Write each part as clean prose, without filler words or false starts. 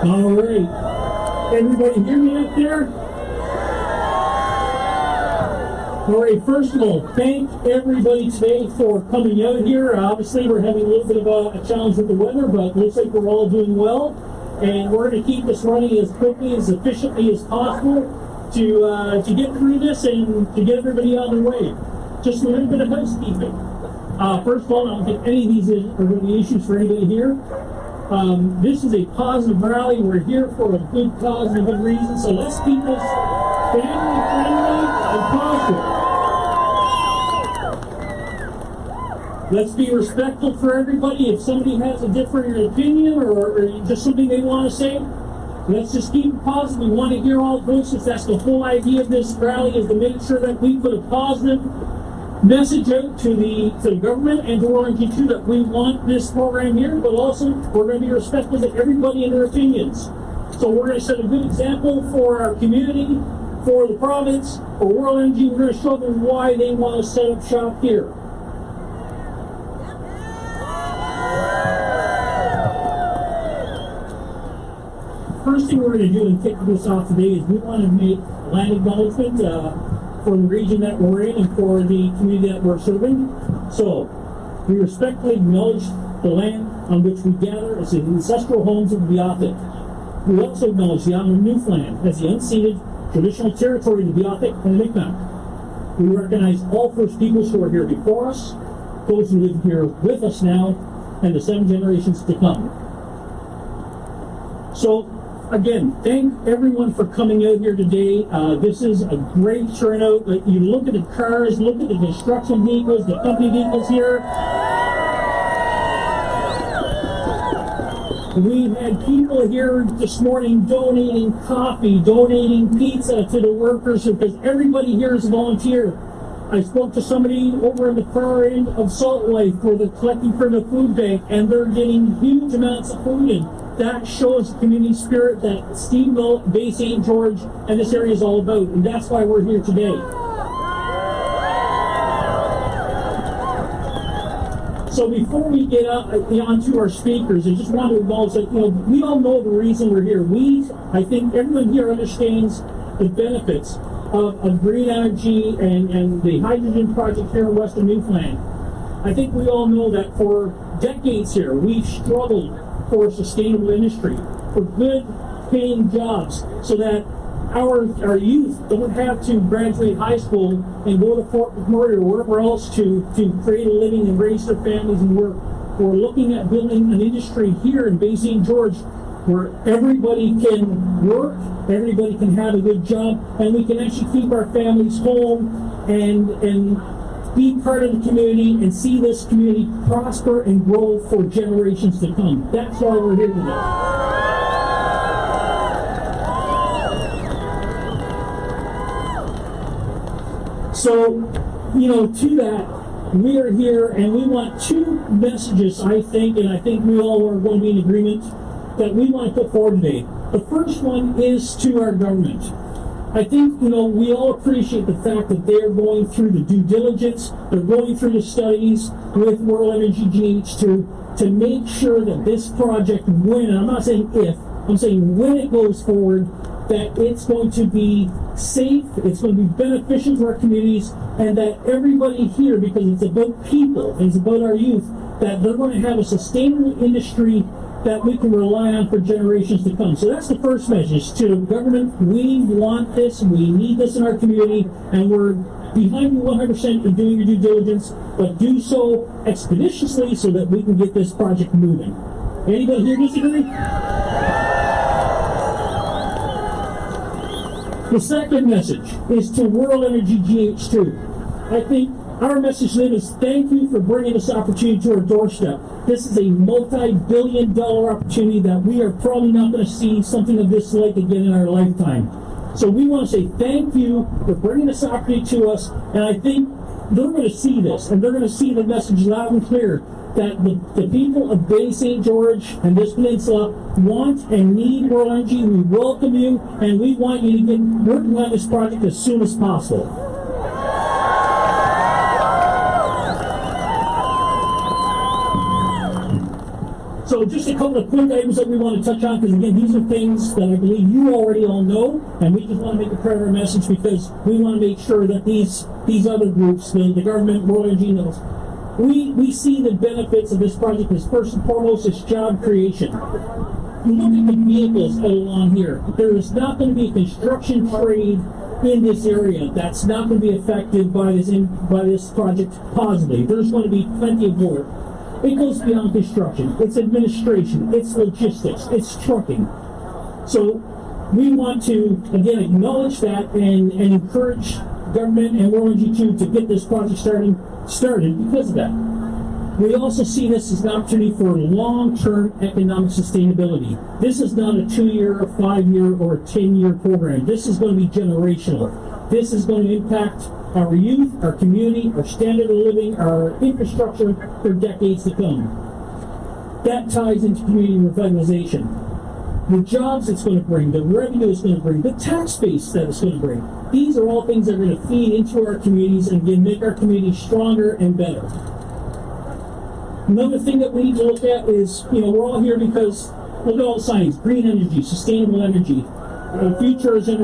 All right. Everybody hear me out there? All right, first of all, thank everybody today for coming out here. Obviously, we're having a little bit of a challenge with the weather, but looks like we're all doing well. And we're going to keep this running as quickly, as efficiently as possible to get through this and to get everybody on their way. Just a little bit of housekeeping. First of all, I don't think any of these are going to be issues for anybody here. This is a positive rally. We're here for a good cause and a good reason, so let's keep this family-friendly and positive. Let's be respectful for everybody. If somebody has a different opinion or just something they want to say, let's just keep it positive. We want to hear all voices. That's the whole idea of this rally, is to make sure that we put a positive message out to the government and to Orangey too, that we want this program here, but also we're going to be respectful to everybody and their opinions. So we're going to set a good example for our community, for the province, for World Energy. We're going to show them why they want to set up shop here. First thing we're going to do and kick this off today is we want to make land acknowledgement for the region that we're in and for the community that we're serving. So, we respectfully acknowledge the land on which we gather as the ancestral homes of the Beothuk. We also acknowledge the island of Newfoundland as the unceded traditional territory of the Beothuk and the Mi'kmaq. We recognize all First Peoples who are here before us, those who live here with us now, and the 7 generations to come. So, again, thank everyone for coming out here today. This is a great turnout. You look at the cars, look at the construction vehicles, the company vehicles here. We've had people here this morning donating coffee, donating pizza to the workers, because everybody here is a volunteer. I spoke to somebody over in the far end of Salt Lake where they're collecting for the food bank, and they're getting huge amounts of food in. That shows the community spirit that Steveville, Bay St. George, and this area is all about, and that's why we're here today. So before we get onto our speakers, I just want to acknowledge that we all know the reason we're here. I think everyone here understands the benefits of green energy and the hydrogen project here in Western Newfoundland. I think we all know that for decades here, we've struggled for a sustainable industry, for good paying jobs, so that our youth don't have to graduate high school and go to Fort McMurray or wherever else to create a living and raise their families and work. We're looking at building an industry here in Bay St. George where everybody can work, everybody can have a good job, and we can actually keep our families home and be part of the community and see this community prosper and grow for generations to come. That's why we're here today. So, to that, we are here and we want 2 messages, I think, and I think we all are going to be in agreement that we want to put forward today. The first one is to our government. I think, we all appreciate the fact that they're going through the due diligence, they're going through the studies with World Energy GH2 to make sure that this project, and I'm not saying if, I'm saying when it goes forward, that it's going to be safe, it's going to be beneficial to our communities, and that everybody here, because it's about people, it's about our youth, that they're going to have a sustainable industry that we can rely on for generations to come. So that's the first message to the government. We want this, we need this in our community, and we're behind you 100% in doing your due diligence, but do so expeditiously so that we can get this project moving. Anybody here disagree? The second message is to World Energy GH2. I think our message then is thank you for bringing this opportunity to our doorstep. This is a multi-billion-dollar opportunity that we are probably not going to see something of this like again in our lifetime. So we want to say thank you for bringing this opportunity to us, and I think they're going to see this, and they're going to see the message loud and clear that the people of Bay St. George and this peninsula want and need World Energy. We welcome you, and we want you to get working on this project as soon as possible. So just a couple of quick items that we want to touch on, because again, these are things that I believe you already all know, and we just want to make a prior message because we want to make sure that these other groups, the government, World Energy knows, we see the benefits of this project as first and foremost is job creation. Look at the vehicles that are along here. There is not going to be a construction trade in this area that's not going to be affected by this project positively. There's going to be plenty of work. It goes beyond construction. It's administration. It's logistics. It's trucking. So we want to, again, acknowledge that and encourage government and World Energy 2 to get this project started because of that. We also see this as an opportunity for long-term economic sustainability. This is not a 2-year, a 5-year, or a 10-year program. This is going to be generational. This is going to impact our youth, our community, our standard of living, our infrastructure for decades to come. That ties into community revitalization. The jobs it's going to bring, the revenue it's going to bring, the tax base that it's going to bring. These are all things that are going to feed into our communities and again make our communities stronger and better. Another thing that we need to look at is, we're all here because, look at all the signs, green energy, sustainable energy, future is in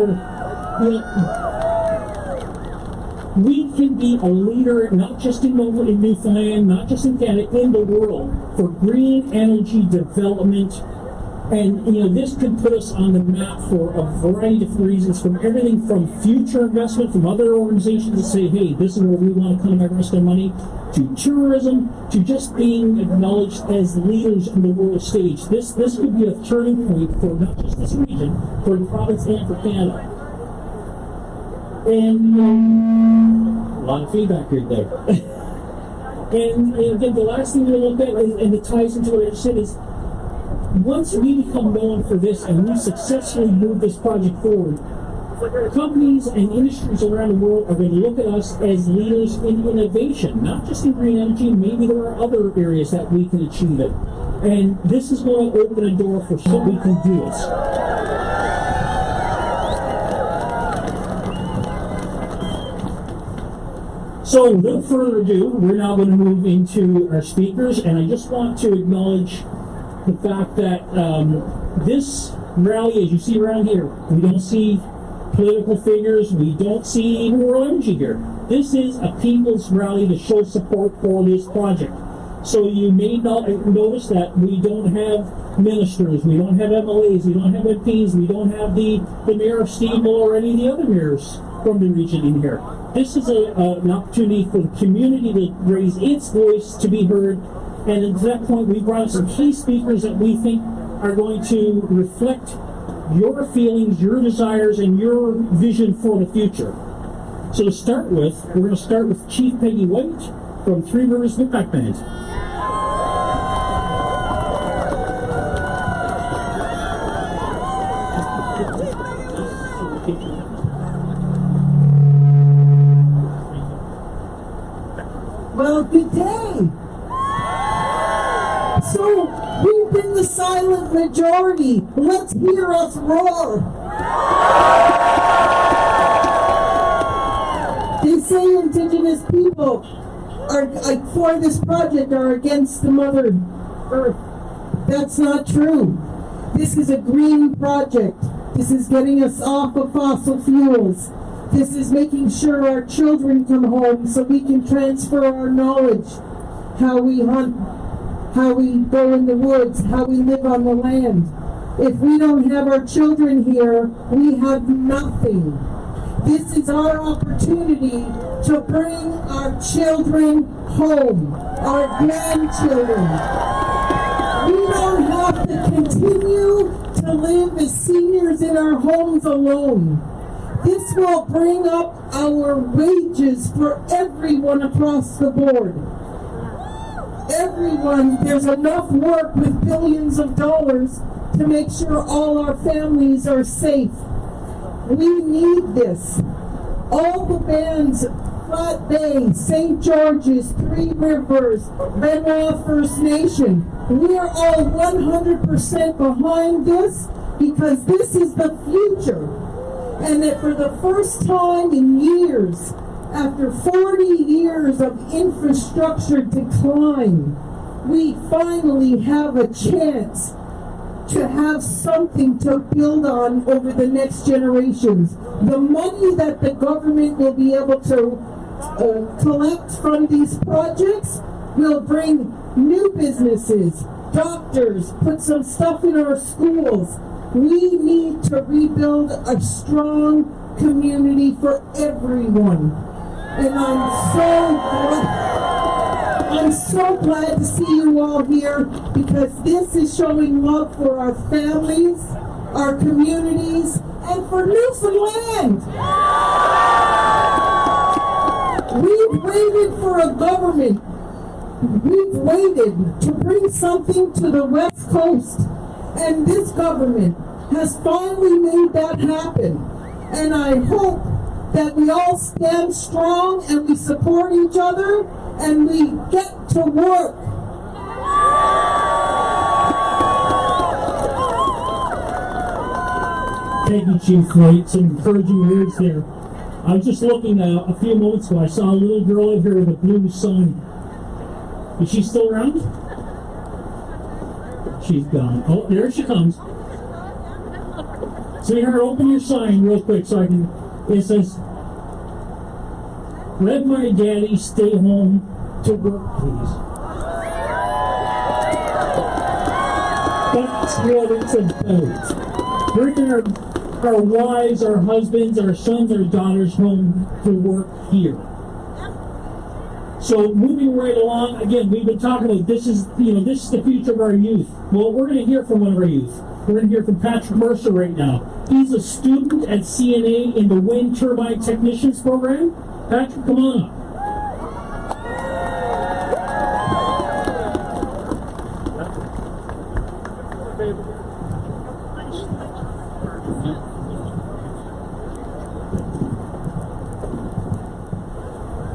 we can be a leader, not just in Newfoundland, not just in Canada, in the world, for green energy development. And, this could put us on the map for a variety of different reasons, from everything from future investment from other organizations that say, hey, this is where we want to come and invest our money, to tourism, to just being acknowledged as leaders in the world stage. This could be a turning point for not just this region, for the province and for Canada. And a lot of feedback right there. and again, the last thing to look at, and it ties into what I just said, is once we become known for this and we successfully move this project forward, companies and industries around the world are going to look at us as leaders in innovation, not just in green energy. Maybe there are other areas that we can achieve it. And this is going to open a door for so we can do it. So, without further ado, we're now going to move into our speakers, and I just want to acknowledge the fact that this rally, as you see around here, we don't see political figures, we don't see even World Energy here. This is a people's rally to show support for this project. So you may not notice that we don't have ministers, we don't have MLAs, we don't have MPs, we don't have the mayor of Steamboat or any of the other mayors from the region in here. This is an opportunity for the community to raise its voice to be heard. And at that point, we brought some key speakers that we think are going to reflect your feelings, your desires, and your vision for the future. So to start with, we're going to start with Chief Peggy White from Three Rivers Lookback Band. Well, good day. So, we've been the silent majority. Let's hear us roar. They say Indigenous people are for this project are against the Mother Earth. That's not true. This is a green project. This is getting us off of fossil fuels. This is making sure our children come home so we can transfer our knowledge, how we hunt, how we go in the woods, how we live on the land. If we don't have our children here, we have nothing. This is our opportunity to bring our children home, our grandchildren. We don't have to continue to live as seniors in our homes alone. This will bring up our wages for everyone across the board. Everyone, there's enough work with billions of dollars to make sure all our families are safe. We need this. All the bands, Flat Bay, St. George's, Three Rivers, Benoit First Nation, we are all 100% behind this because this is the future. And that for the first time in years, after 40 years of infrastructure decline, we finally have a chance to have something to build on over the next generations. The money that the government will be able to collect from these projects will bring new businesses, doctors, put some stuff in our schools. We need to rebuild a strong community for everyone. And I'm so glad to see you all here, because this is showing love for our families, our communities, and for Newfoundland. We've waited for a government. We've waited to bring something to the West Coast, and this government has finally made that happen. And I hope that we all stand strong and we support each other and we get to work. Thank you, Chief White. Some encouraging words there. I was just looking a few moments ago. I saw a little girl in here with a blue sign. Is she still around? She's gone. Oh, there she comes. Sweetheart, open your sign real quick so I can. It says, "Let my daddy stay home to work, please." That's what it's about. Bringing our wives, our husbands, our sons, our daughters home to work here. So moving right along, again, we've been talking about this is the future of our youth. Well, we're going to hear from one of our youth. We're going to hear from Patrick Mercer right now. He's a student at CNA in the Wind Turbine Technicians program. Patrick, come on up.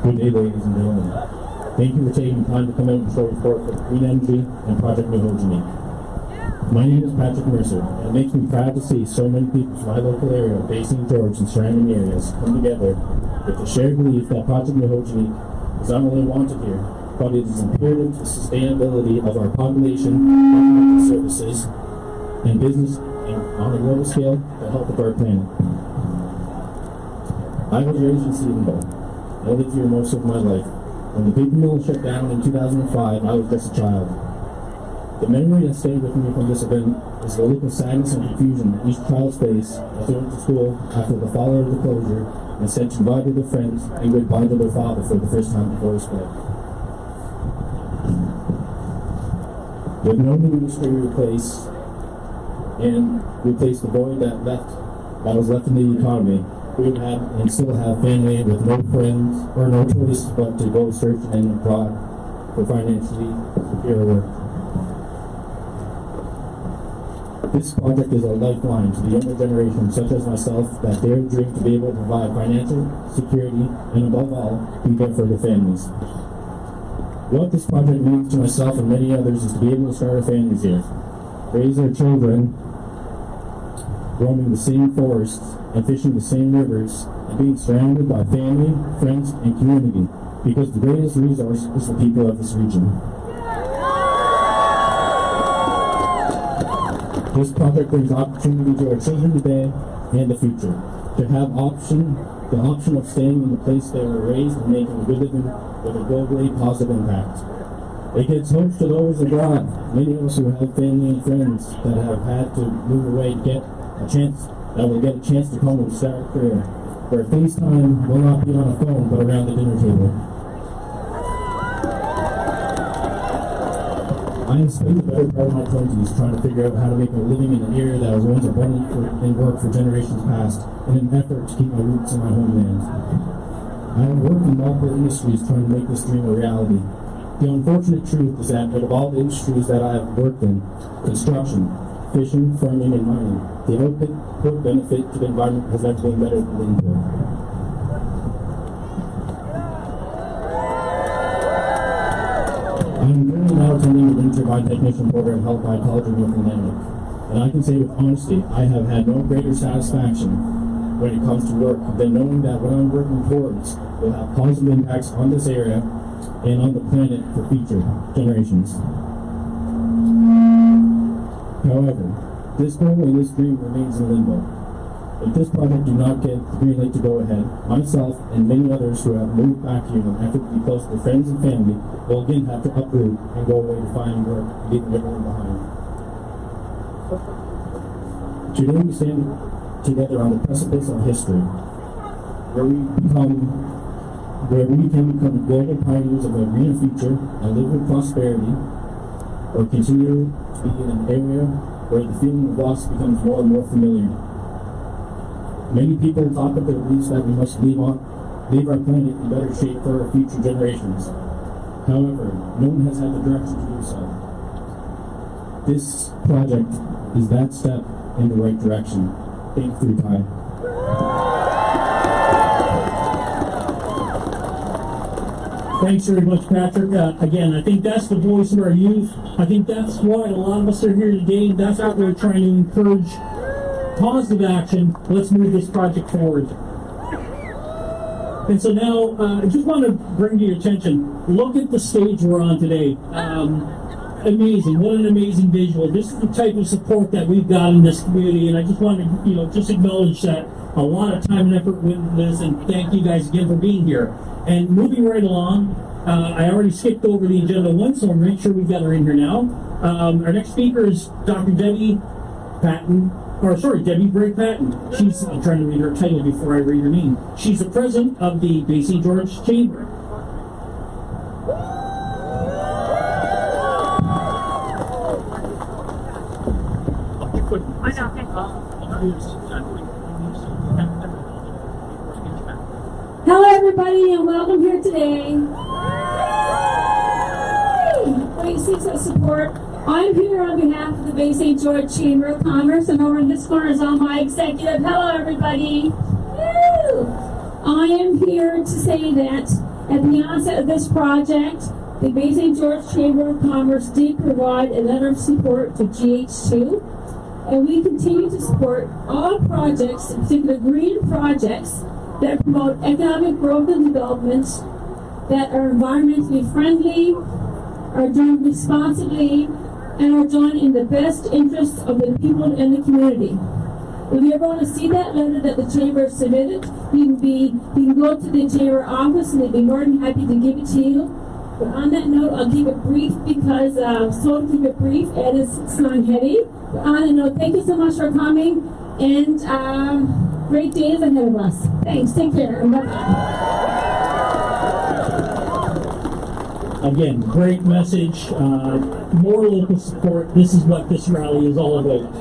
Good day, ladies and gentlemen. Thank you for taking time to come out and show support for Green Energy and Project Mahogany. My name is Patrick Mercer, and it makes me proud to see so many people from my local area, Basin George and surrounding areas, come together with the shared belief that Project Mahogany is not only wanted here, but it is imperative to the sustainability of our population, governmental services, and business on a global scale, the health of our planet. I was raised in Stephenville. I lived here most of my life. When the paper mill shut down in 2005, I was just a child. The memory that stayed with me from this event is the look of sadness and confusion each child's face as they went to school after the fall of the closure and said goodbye to their friends and goodbye to their father for the first time before his split. With no new industry to replace the void that was left in the economy, we would have and still have family with no friends or no choice but to go searching abroad for financially secure work. This project is a lifeline to the younger generation, such as myself, that dare dream to be able to provide financial security and, above all, be there for their families. What this project means to myself and many others is to be able to start our families here, raise our children, roaming the same forests and fishing the same rivers, and being surrounded by family, friends, and community, because the greatest resource is the people of this region. This project brings opportunity to our children today and the future, to have the option of staying in the place they were raised and making a good living with a globally positive impact. It gives hope to those abroad, many of us who have family and friends that have had to move away will get a chance to come and start a career, where FaceTime will not be on a phone but around the dinner table. I have spent the better part of my 20s trying to figure out how to make a living in an area that was once abundant in work for generations past, in an effort to keep my roots in my homeland. I have worked in multiple industries trying to make this dream a reality. The unfortunate truth is that out of all the industries that I have worked in, construction, fishing, farming, and mining, the output benefit to the environment has never been better than the input. I'm currently now attending the Wind Turbine Technician program held by College of Newfoundland, and I can say with honesty, I have had no greater satisfaction when it comes to work than knowing that what I'm working towards will have positive impacts on this area and on the planet for future generations. However, this goal and this dream remains in limbo. If this project do not get the green light to go ahead, myself and many others who have moved back here in an effort to be close to friends and family will again have to uproot and go away to find work, leaving everyone behind. Today we stand together on the precipice of history, where we can become global pioneers of a greener future and live with prosperity, or continue to be in an area where the feeling of loss becomes more and more familiar. Many people talk of their beliefs that we must leave our planet in better shape for our future generations. However, no one has had the direction to do so. This project is that step in the right direction. Thank you for your time. Thanks very much, Patrick. Again, I think that's the voice of our youth. I think that's why a lot of us are here today. That's what we're trying to encourage. Positive action. Let's move this project forward. And so now, I just want to bring to your attention, look at the stage we're on today. Amazing. What an amazing visual. This is the type of support that we've got in this community, and I just want to, just acknowledge that a lot of time and effort went into this, and thank you guys again for being here. And moving right along, I already skipped over the agenda once, so I'll make sure we've got her in here now. Our next speaker is Dr. Debbie Bray Patton. I'm trying to read her title before I read her name. She's the president of the Bay St. George Chamber. Hello everybody and welcome here today. Great sense of support. I'm here on behalf of the Bay St. George Chamber of Commerce, and over in this corner is all my executive. Hello everybody. Woo! I am here to say that at the onset of this project, the Bay St. George Chamber of Commerce did provide a letter of support to GH2, and we continue to support all projects, in particular green projects, that promote economic growth and development, that are environmentally friendly, are done responsibly, and are done in the best interests of the people and the community. If you ever want to see that letter that the Chamber submitted, you can go to the Chamber office and they'd be more than happy to give it to you. But on that note, I'll keep it brief because so to keep it brief and it's not heavy. But on that note, thank you so much for coming, and great days ahead of us. Thanks, take care, and bye-bye. Again, great message. More local support. This is what this rally is all about.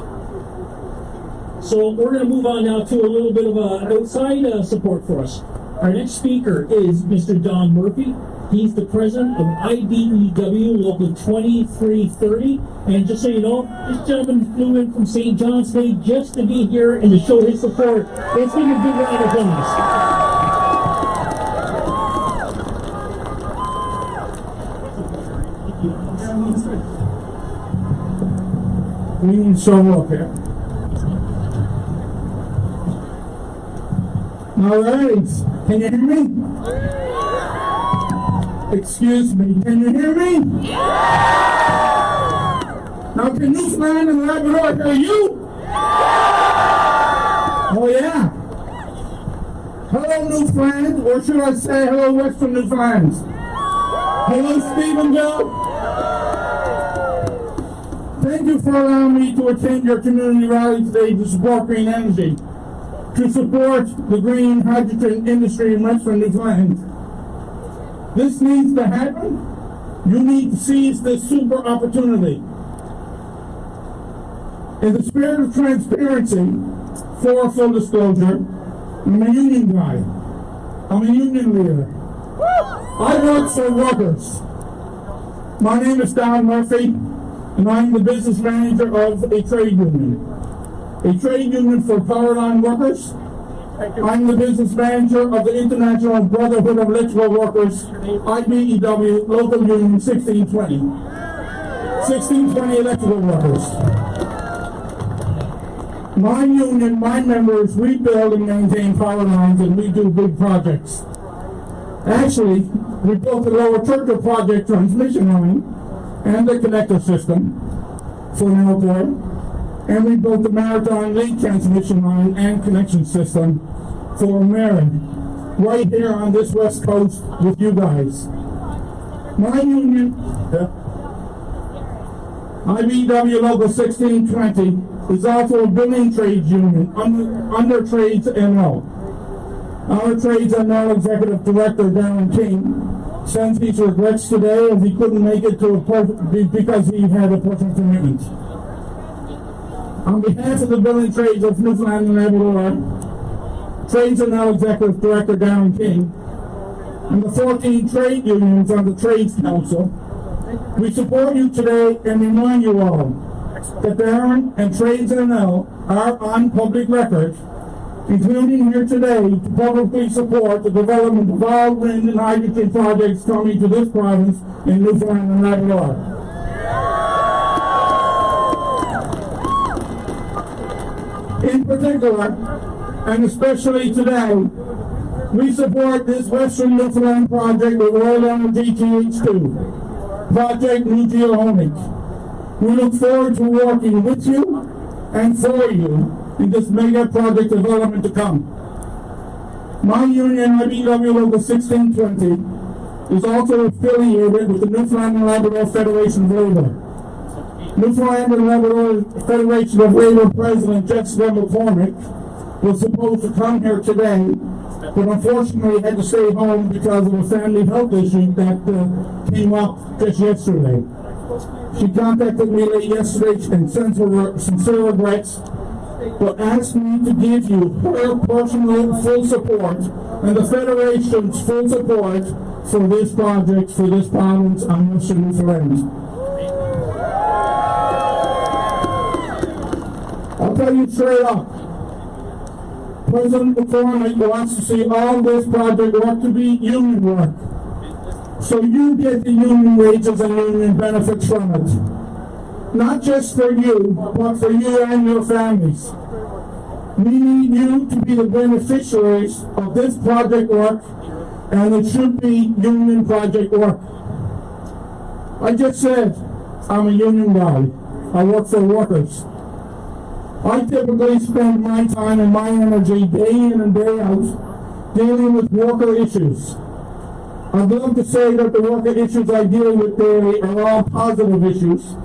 So we're going to move on now to a little bit of outside support for us. Our next speaker is Mr. Don Murphy. He's the president of IBEW Local 2330. And just so you know, this gentleman flew in from St. John's Day just to be here and to show his support. Let's give him a big round of applause. We need some up here. All right. Can you hear me? Excuse me. Can you hear me? Now, can Newfoundland and Labrador hear you? Oh, yeah. Hello, Newfoundland. Or should I say hello, Western Newfoundland? Hello, Stephenville. Thank you for allowing me to attend your community rally today to support green energy, to support the green hydrogen industry in Western Newfoundland. This needs to happen. You need to seize this super opportunity. In the spirit of transparency, for full disclosure, I'm a union guy. I'm a union leader. I work for workers. My name is Don Murphy, and I'm the business manager of a trade union. A trade union for power line workers. I'm the business manager of the International Brotherhood of Electrical Workers, IBEW, Local Union 1620. 1620 electrical workers. My union, my members, we build and maintain power lines, and we do big projects. Actually, We built the Lower Churchill Project transmission line and the connector system for an airport, and we built the Maritime Link transmission line and connection system for Marin, right here on this west coast with you guys. My union, IBEW Local 1620, is also a building trades union under Trades NL. Our Trades NL Executive Director, Darren King, sends his regrets today as he couldn't make it to because he had a personal commitment. On behalf of the building trades of Newfoundland and Labrador, Trades NL Executive Director Darren King, and the 14 trade unions on the Trades Council, we support you today and remind you all that Darren and Trades NL are on public record, including here today, to publicly support the development of all wind and hydrogen projects coming to this province in Newfoundland and Labrador. In particular, and especially today, we support this Western Newfoundland project with World Energy TH2, Project New Geohonic. We look forward to working with you and for you in this mega project development to come. My union, IBEW Local 1620, is also affiliated with the Newfoundland and Labrador Federation of Labor. Newfoundland and Labrador Federation of Labor President Jessica McCormick was supposed to come here today, but unfortunately had to stay home because of a family health issue that came up just yesterday. She contacted me late yesterday and sent her sincere regrets, but asked me to give you her personal full support and the Federation's full support for this project, for this province on Western Newfoundland. I'll tell you straight up, President McCormick wants to see all this project work to be union work, so you get the union wages and union benefits from it. Not just for you, but for you and your families. We need you to be the beneficiaries of this project work, and it should be union project work. I just said I'm a union guy. I work for workers. I typically spend my time and my energy day in and day out dealing with worker issues. I'd love to say that the worker issues I deal with daily are all positive issues,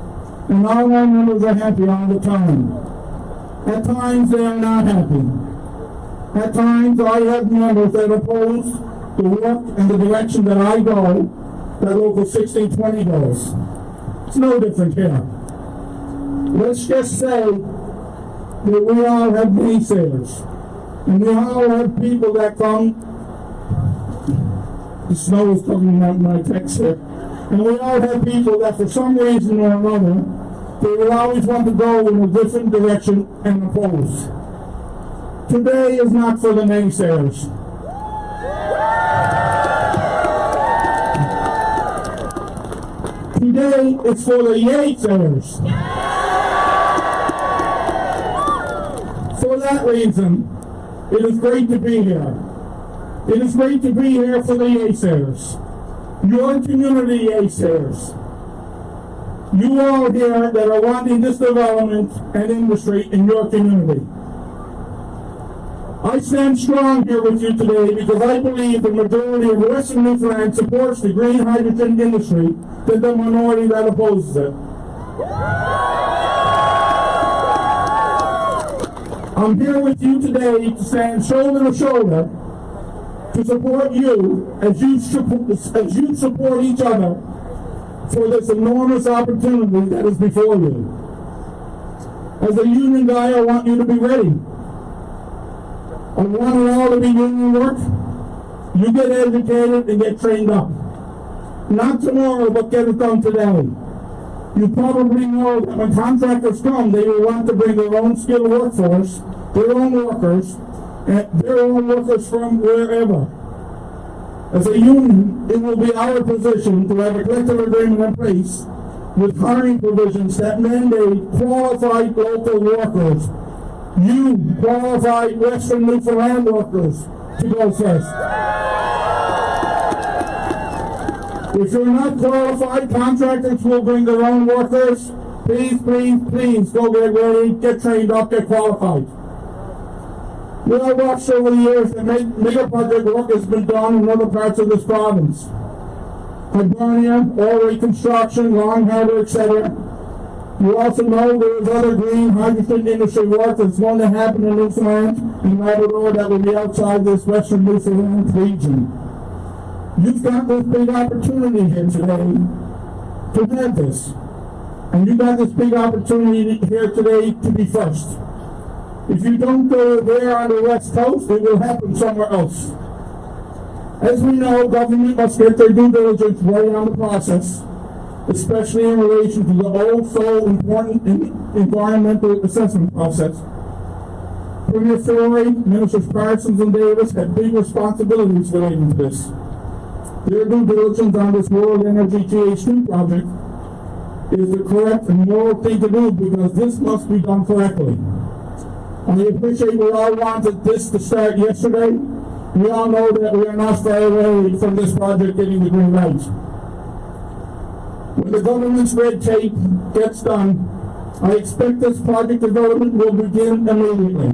and all my members are happy all the time. At times they are not happy. At times I have members that oppose the work and the direction that I go, that Local 1620 goes. It's no different here. Let's just say that we all have naysayers, and we all have people that come, the snow is coming out my text here, and we all have people that for some reason or another, they will always want to go in a different direction and oppose. Today is not for the naysayers. Today it's for the yay-sayers. For that reason, it is great to be here. It is great to be here for the yay-sayers. Your community yay-sayers. You all here that are wanting this development and industry in your community. I stand strong here with you today because I believe the majority of Western Newfoundland supports the green hydrogen industry than the minority that opposes it. I'm here with you today to stand shoulder to shoulder to support you as you support each other for this enormous opportunity that is before you. As a union guy, I want you to be ready. I want it all to be union work. You get educated and get trained up. Not tomorrow, but get it done today. You probably know that when contractors come, they will want to bring their own skilled workforce, their own workers, and their own workers from wherever. As a union, it will be our position to have a collective agreement in place with hiring provisions that mandate qualified local workers. You qualified Western Newfoundland workers to go first. If you're not qualified, contractors will bring their own workers. Please, please, please go get ready, get trained up, get qualified. We all watched over the years that mega project work has been done in other parts of this province. Hibernia, Orway Construction, Long Harbour, etc. You also know there is other green hydrogen industry work that's going to happen in Newfoundland and Labrador that will be outside this western Newfoundland region. You've got this big opportunity here today to have this. And you've got this big opportunity here today to be first. If you don't go there on the West Coast, it will happen somewhere else. As we know, government must get their due diligence right on the process, especially in relation to the old so important environmental assessment process. Premier Ferry, Ministers Parsons and Davis had big responsibilities relating to this. Their due diligence on this World Energy GH2 project is the correct and moral thing to do because this must be done correctly. I appreciate we all wanted this to start yesterday. We all know that we are not far away from this project getting the green light. When the government's red tape gets done, I expect this project development will begin immediately.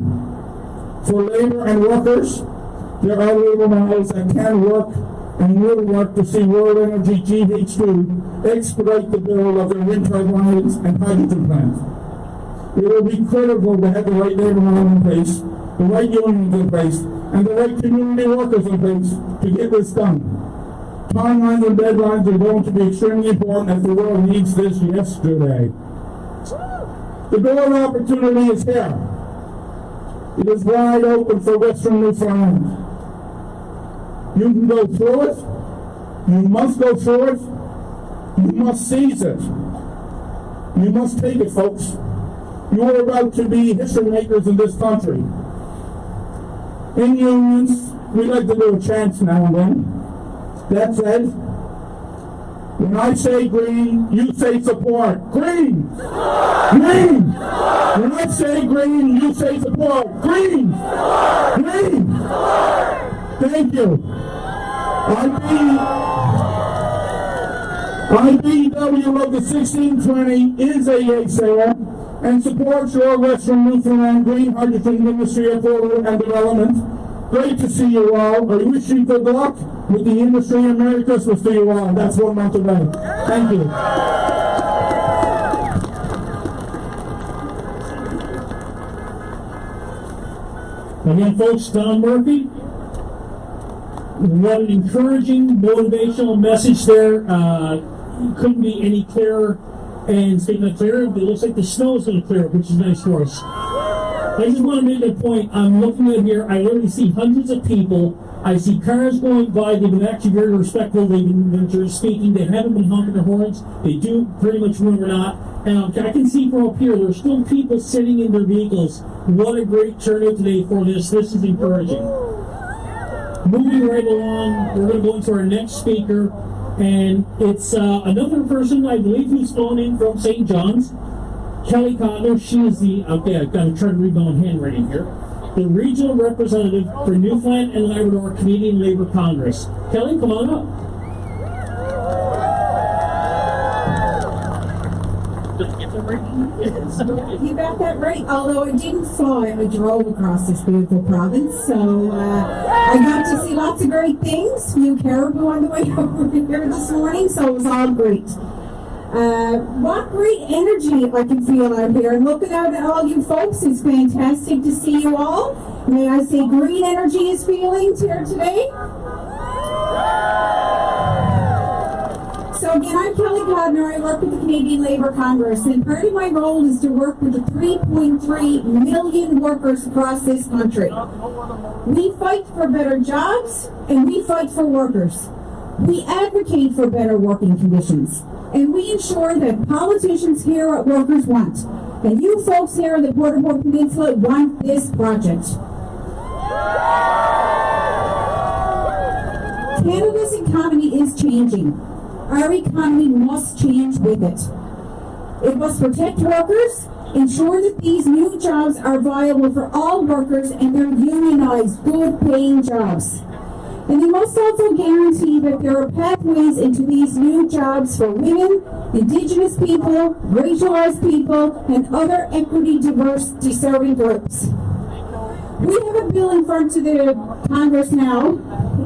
For labor and workers, there are labor models that can work and will work to see World Energy GH2 expedite the build of their wind turbines and hydrogen plants. It will be critical to have the right labor model in place, the right unions in place, and the right community workers in place to get this done. Timelines and deadlines are going to be extremely important as the world needs this yesterday. The door of opportunity is here. It is wide open for Western Newfoundland. You can go through it. You must go through it. You must seize it. You must take it, folks. You are about to be history makers in this country. In unions, we like to do a chant now and then. That said, when I say green, you say support. Green! Green! When I say green, you say support. Green! Green! Thank you. IBW of the 1620 is a yay sayer and supports your Western Newfoundland green hydrogen industry affordable and development. Great to see you all. I wish you good luck with the industry and Merry Christmas to you all. That's 1 month away. Thank you. Again, folks, Don Murphy. What an encouraging, motivational message there. Couldn't be any clearer. And speaking of clear, it looks like the snow is going to clear, which is nice for us. I just want to make a point. I'm looking at here. I literally see hundreds of people. I see cars going by. They've been actually very respectful. They've been speaking. They haven't been honking their horns. They do pretty much remember not. And I can see from up here, there's still people sitting in their vehicles. What a great turnout today for this. This is encouraging. Moving right along, we're going to go into our next speaker. And it's another person, I believe, who's flown in from St. John's. Kelly Cotler. She is the, okay, I've got to try to read my own handwriting here. The regional representative for Newfoundland and Labrador Canadian Labour Congress. Kelly, come on up. You got that right. Although I didn't fly, I drove across this beautiful province. So I got to see lots of great things. New caribou on the way over here this morning, so it was all great. What great energy I can feel out here. And looking out at all you folks, it's fantastic to see you all. May I say green energy is feelings here today? So again, I'm Kelly Codner. I work with the Canadian Labour Congress, and part of my role is to work with the 3.3 million workers across this country. We fight for better jobs, and we fight for workers. We advocate for better working conditions, and we ensure that politicians hear what workers want. And you folks here in the Port au Port Peninsula want this project. Canada's economy is changing. Our economy must change with it. It must protect workers, ensure that these new jobs are viable for all workers and they're unionized, good-paying jobs. And they must also guarantee that there are pathways into these new jobs for women, Indigenous people, racialized people, and other equity diverse deserving groups. We have a bill in front of the Congress now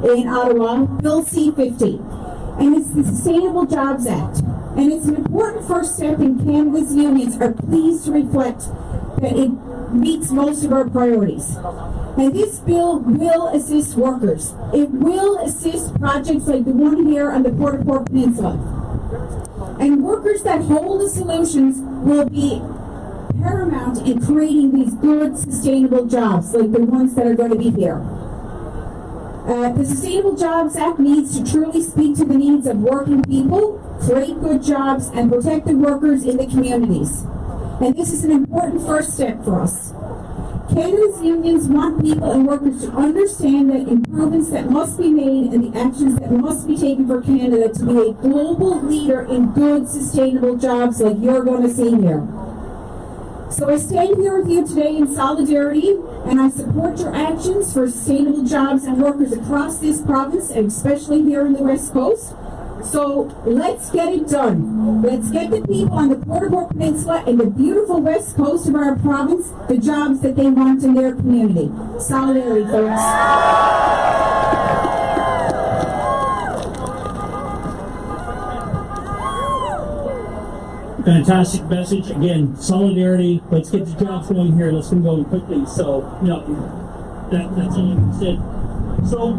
in Ottawa, Bill C-50, and it's the Sustainable Jobs Act. And it's an important first step in Canada's unions are pleased to reflect that it meets most of our priorities. And this bill will assist workers. It will assist projects like the one here on the Port au Port Peninsula. And workers that hold the solutions will be paramount in creating these good, sustainable jobs like the ones that are going to be here. The Sustainable Jobs Act needs to truly speak to the needs of working people, create good jobs, and protect the workers in the communities. And this is an important first step for us. Canada's unions want people and workers to understand the improvements that must be made and the actions that must be taken for Canada to be a global leader in good, sustainable jobs like you're going to see here. So I stand here with you today in solidarity, and I support your actions for sustainable jobs and workers across this province, and especially here in the West Coast. So let's get it done. Let's get the people on the Port au Port Peninsula and the beautiful West Coast of our province the jobs that they want in their community. Solidarity, folks. Fantastic message. Again, solidarity. Let's get the jobs going here. Let's get going quickly. So, that's all I can say. So,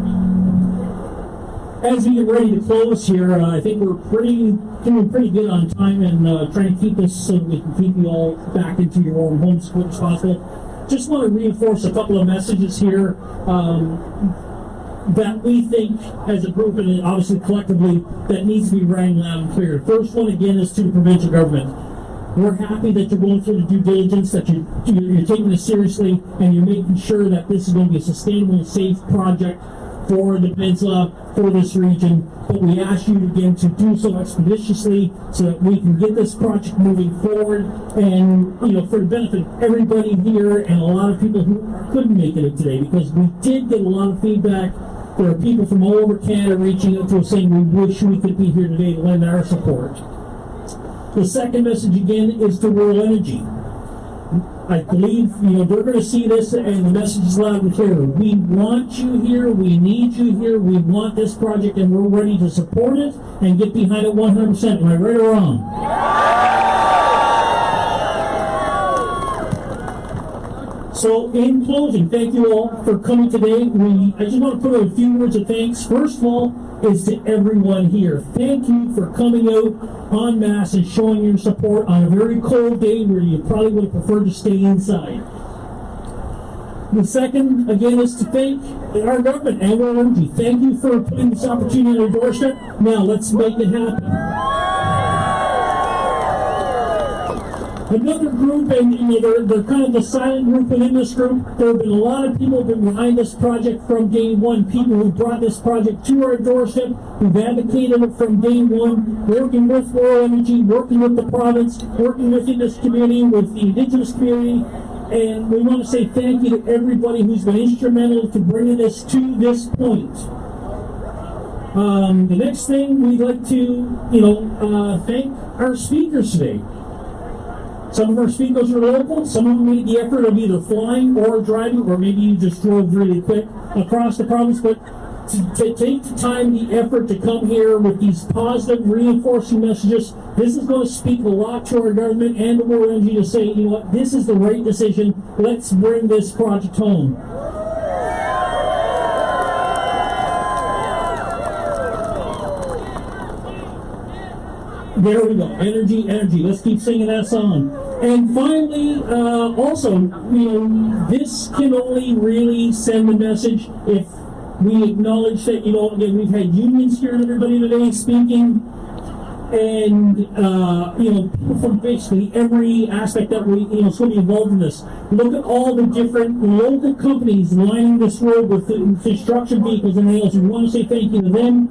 as we get ready to close here, I think we're doing pretty good on time and trying to keep this so we can keep you all back into your own homes as quick as possible. Just want to reinforce a couple of messages here that we think as a group and obviously collectively that needs to be rang loud and clear. First one, again, is to the provincial government. We're happy that you're going through the due diligence, that you're taking this seriously, and you're making sure that this is going to be a sustainable and safe project for the peninsula, for this region. But we ask you again to do so expeditiously so that we can get this project moving forward and, for the benefit of everybody here and a lot of people who couldn't make it today, because we did get a lot of feedback. There are people from all over Canada reaching out to us saying we wish we could be here today to lend our support. The second message again is to World Energy. I believe, they're going to see this and the message is loud and clear. We want you here, we need you here, we want this project and we're ready to support it and get behind it 100%. Am I right or wrong? So, in closing, thank you all for coming today. I just want to put a few words of thanks. First of all, is to everyone here. Thank you for coming out en masse and showing your support on a very cold day where you probably would have preferred to stay inside. The second, again, is to thank our government and World Energy. Thank you for putting this opportunity on our doorstep. Now, let's make it happen. Another group, and they're kind of the silent group within this group. There have been a lot of people who've been behind this project from day one. People who brought this project to our doorstep, who've advocated it from day one, working with World Energy, working with the province, working within this community, with the Indigenous community. And we want to say thank you to everybody who's been instrumental to bringing this to this point. The next thing we'd like to, thank our speakers today. Some of our speakers are local, some of them made the effort of either flying or driving, or maybe you just drove really quick across the province, but to take the time, the effort to come here with these positive, reinforcing messages, this is going to speak a lot to our government and the World Energy to say, this is the right decision, let's bring this project home. There we go. Energy. Let's keep singing that song. And finally, also, this can only really send a message if we acknowledge that, again, we've had unions here and everybody today speaking, and, people from basically every aspect that is going to be involved in this. Look at all the different local companies lining this road with the construction vehicles and everything else. We want to say thank you to them.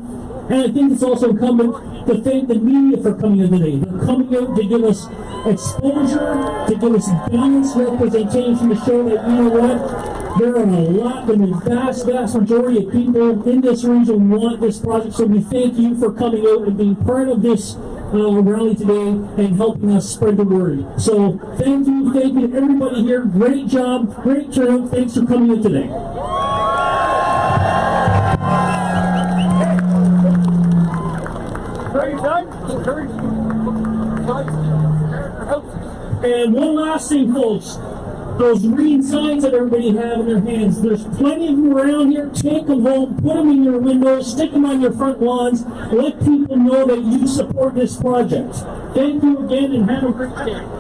And I think it's also incumbent to thank the media for coming in today. They're coming out to give us exposure, to give us balanced representation, to show that, you know what, there are the vast majority of people in this region want this project. So we thank you for coming out and being part of this rally today and helping us spread the word. So thank you to everybody here. Great job, great turnout. Thanks for coming in today. And one last thing, folks. Those green signs that everybody have in their hands, there's plenty of them around here. Take them home, put them in your windows, stick them on your front lawns. Let people know that you support this project. Thank you again and have a great day.